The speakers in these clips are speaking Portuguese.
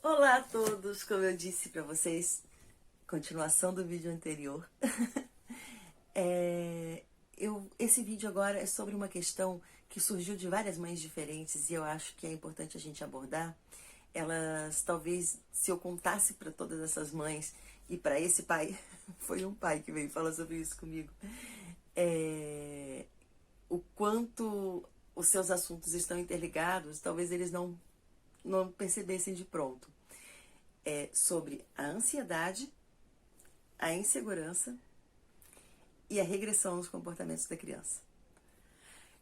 Olá a todos, como eu disse para vocês, continuação do vídeo anterior. Esse vídeo agora é sobre uma questão que surgiu de várias mães diferentes e eu acho que é importante a gente abordar. Elas, talvez, se eu contasse para todas essas mães e para esse pai, foi um pai que veio falar sobre isso comigo, o quanto os seus assuntos estão interligados, talvez eles não percebessem de pronto. É sobre a ansiedade, a insegurança e a regressão nos comportamentos da criança.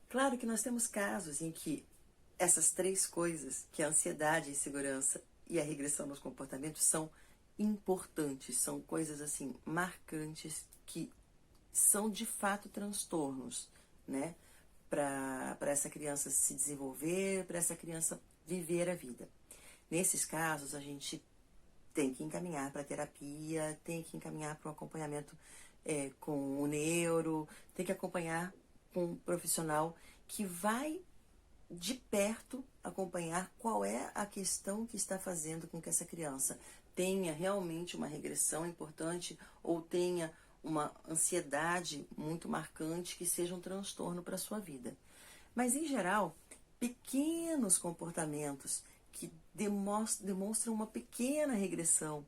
Claro que nós temos casos em que essas três coisas, que é a ansiedade, a insegurança e a regressão nos comportamentos, são importantes, são coisas assim marcantes que são de fato transtornos, né? Para essa criança se desenvolver, para essa criança viver a vida. Nesses casos, a gente tem que encaminhar para terapia, tem que encaminhar para um acompanhamento com o neuro, tem que acompanhar com um profissional que vai de perto acompanhar qual é a questão que está fazendo com que essa criança tenha realmente uma regressão importante ou tenha uma ansiedade muito marcante que seja um transtorno para a sua vida. Mas, em geral, pequenos comportamentos que demonstram uma pequena regressão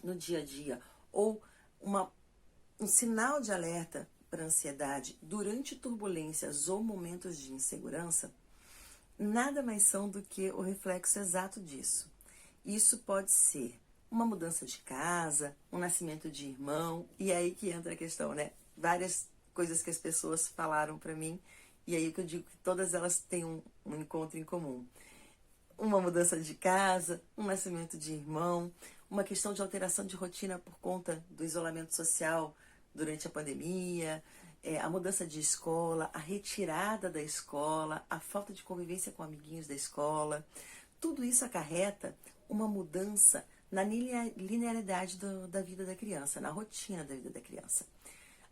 no dia a dia ou um sinal de alerta para ansiedade durante turbulências ou momentos de insegurança, nada mais são do que o reflexo exato disso. Isso pode ser uma mudança de casa, um nascimento de irmão, e é aí que entra a questão, né? Várias coisas que as pessoas falaram para mim, e aí que eu digo que todas elas têm um encontro em comum. Uma mudança de casa, um nascimento de irmão, uma questão de alteração de rotina por conta do isolamento social durante a pandemia, a mudança de escola, a retirada da escola, a falta de convivência com amiguinhos da escola. Tudo isso acarreta uma mudança na linearidade da vida da criança, na rotina da vida da criança.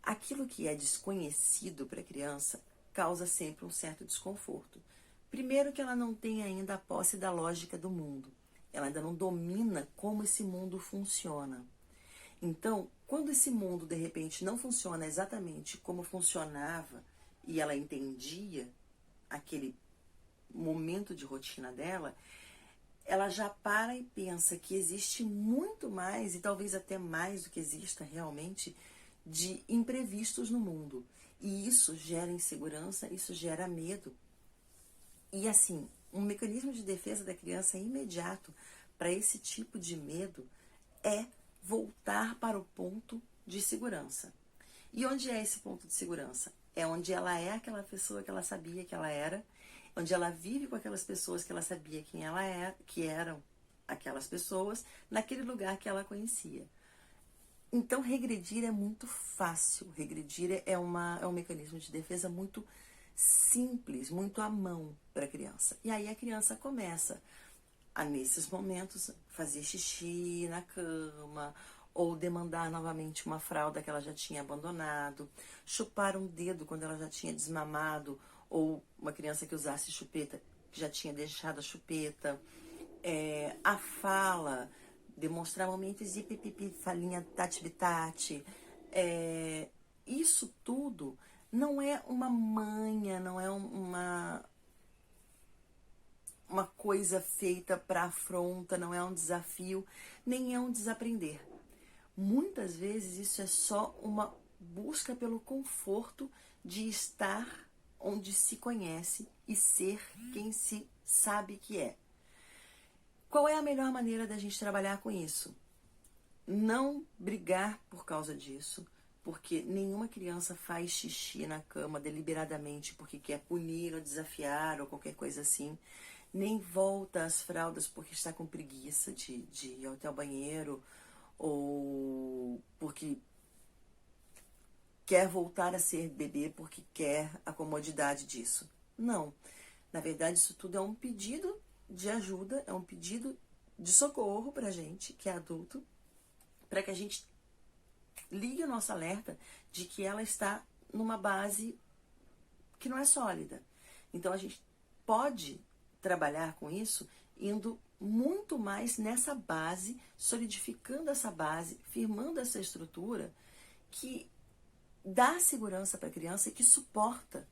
Aquilo que é desconhecido para a criança causa sempre um certo desconforto. Primeiro que ela não tem ainda a posse da lógica do mundo. Ela ainda não domina como esse mundo funciona. Então, quando esse mundo, de repente, não funciona exatamente como funcionava e ela entendia aquele momento de rotina dela, ela já para e pensa que existe muito mais, e talvez até mais do que exista realmente, de imprevistos no mundo. E isso gera insegurança, isso gera medo. E assim, um mecanismo de defesa da criança imediato para esse tipo de medo é voltar para o ponto de segurança. E onde é esse ponto de segurança? É onde ela é aquela pessoa que ela sabia que ela era, onde ela vive com aquelas pessoas que ela sabia quem ela é, que eram aquelas pessoas, naquele lugar que ela conhecia. Então, regredir é muito fácil. Regredir é um mecanismo de defesa muito simples, muito à mão para a criança. E aí a criança começa a, nesses momentos, fazer xixi na cama, ou demandar novamente uma fralda que ela já tinha abandonado, chupar um dedo quando ela já tinha desmamado, ou uma criança que usasse chupeta, que já tinha deixado a chupeta, a fala, demonstrar momentos de pipipi, falinha, tati-bitati. Isso tudo não é uma manha, não é uma coisa feita para afronta, não é um desafio, nem é um desaprender. Muitas vezes isso é só uma busca pelo conforto de estar onde se conhece e ser quem se sabe que é. Qual é a melhor maneira da gente trabalhar com isso? Não brigar por causa disso, porque nenhuma criança faz xixi na cama deliberadamente porque quer punir ou desafiar ou qualquer coisa assim. Nem volta às fraldas porque está com preguiça de ir até o banheiro ou porque quer voltar a ser bebê porque quer a comodidade disso. Não. Na verdade, isso tudo é um pedido de ajuda, é um pedido de socorro pra gente, que é adulto, para que a gente ligue o nosso alerta de que ela está numa base que não é sólida. Então, a gente pode trabalhar com isso indo muito mais nessa base, solidificando essa base, firmando essa estrutura que dá segurança para a criança e que suporta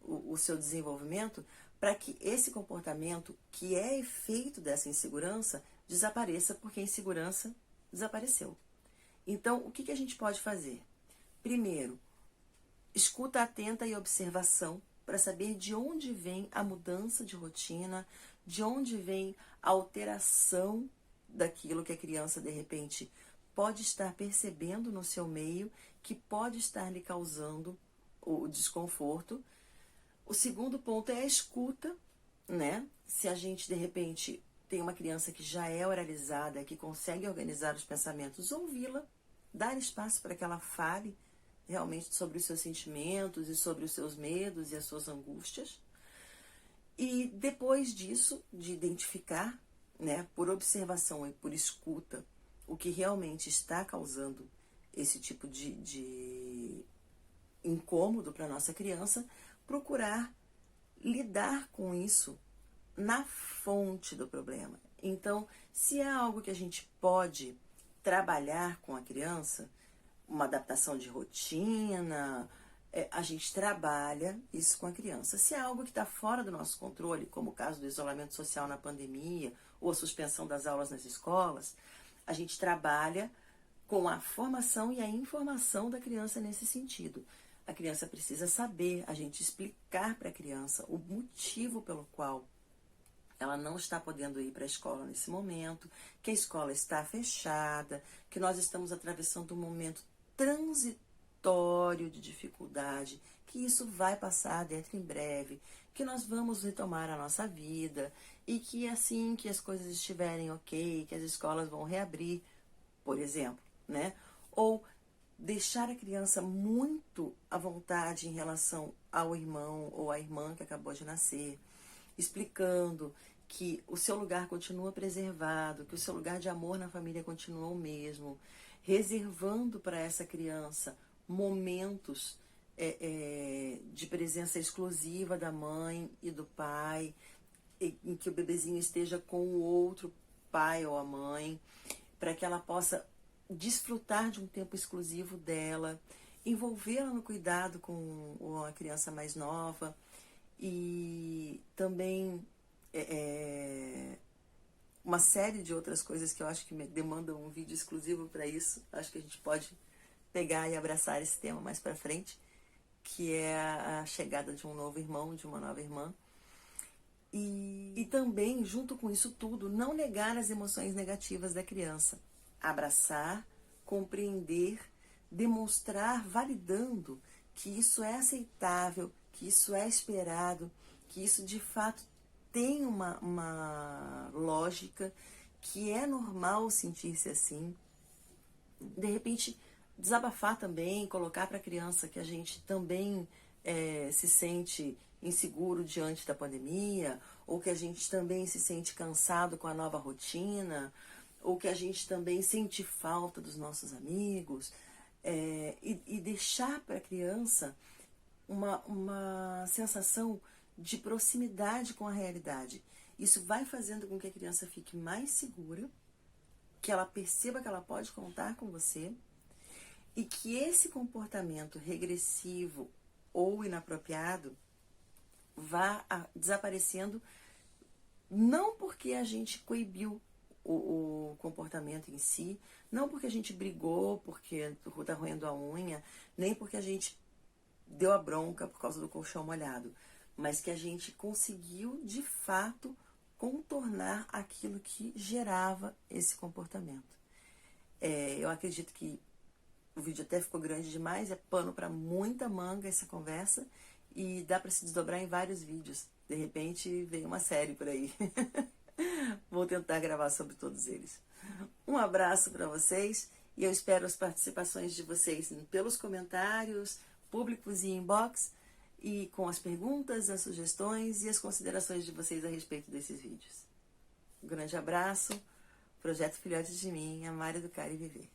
o seu desenvolvimento para que esse comportamento, que é efeito dessa insegurança, desapareça, porque a insegurança desapareceu. Então, o que a gente pode fazer? Primeiro, escuta atenta e observação para saber de onde vem a mudança de rotina, de onde vem a alteração daquilo que a criança, de repente, pode estar percebendo no seu meio, que pode estar lhe causando o desconforto. O segundo ponto é a escuta, né? Se a gente, de repente, tem uma criança que já é oralizada, que consegue organizar os pensamentos, ouvi-la, dar espaço para que ela fale realmente sobre os seus sentimentos e sobre os seus medos e as suas angústias. E depois disso, de identificar, né, por observação e por escuta, o que realmente está causando esse tipo de incômodo para a nossa criança, procurar lidar com isso na fonte do problema. Então, se é algo que a gente pode trabalhar com a criança, uma adaptação de rotina, a gente trabalha isso com a criança. Se é algo que está fora do nosso controle, como o caso do isolamento social na pandemia ou a suspensão das aulas nas escolas, a gente trabalha com a formação e a informação da criança nesse sentido. A criança precisa saber, a gente explicar para a criança o motivo pelo qual ela não está podendo ir para a escola nesse momento, que a escola está fechada, que nós estamos atravessando um momento transitório de dificuldade, que isso vai passar dentro em breve, que nós vamos retomar a nossa vida e que assim que as coisas estiverem ok, que as escolas vão reabrir, por exemplo, né? Ou deixar a criança muito à vontade em relação ao irmão ou à irmã que acabou de nascer, explicando que o seu lugar continua preservado, que o seu lugar de amor na família continua o mesmo, reservando para essa criança momentos de presença exclusiva da mãe e do pai, em que o bebezinho esteja com o outro pai ou a mãe, para que ela possa desfrutar de um tempo exclusivo dela, envolvê-la no cuidado com a criança mais nova e também uma série de outras coisas que eu acho que demandam um vídeo exclusivo para isso. Acho que a gente pode pegar e abraçar esse tema mais para frente, que é a chegada de um novo irmão, de uma nova irmã. E também, junto com isso tudo, não negar as emoções negativas da criança. Abraçar, compreender, demonstrar, validando que isso é aceitável, que isso é esperado, que isso de fato tem uma lógica, que é normal sentir-se assim. De repente, desabafar também, colocar para a criança que a gente também se sente inseguro diante da pandemia, ou que a gente também se sente cansado com a nova rotina, ou que a gente também sente falta dos nossos amigos, e deixar para a criança uma sensação de proximidade com a realidade. Isso vai fazendo com que a criança fique mais segura, que ela perceba que ela pode contar com você e que esse comportamento regressivo ou inapropriado vá desaparecendo, não porque a gente coibiu o comportamento em si, não porque a gente brigou porque tá roendo a unha, nem porque a gente deu a bronca por causa do colchão molhado, mas que a gente conseguiu, de fato, contornar aquilo que gerava esse comportamento. Eu acredito que o vídeo até ficou grande demais, é pano para muita manga essa conversa, e dá para se desdobrar em vários vídeos. De repente, vem uma série por aí. Vou tentar gravar sobre todos eles. Um abraço para vocês e eu espero as participações de vocês pelos comentários públicos e inbox, e com as perguntas, as sugestões e as considerações de vocês a respeito desses vídeos. Um grande abraço. Projeto Filhotes de Mim, Amar, Educar e Viver.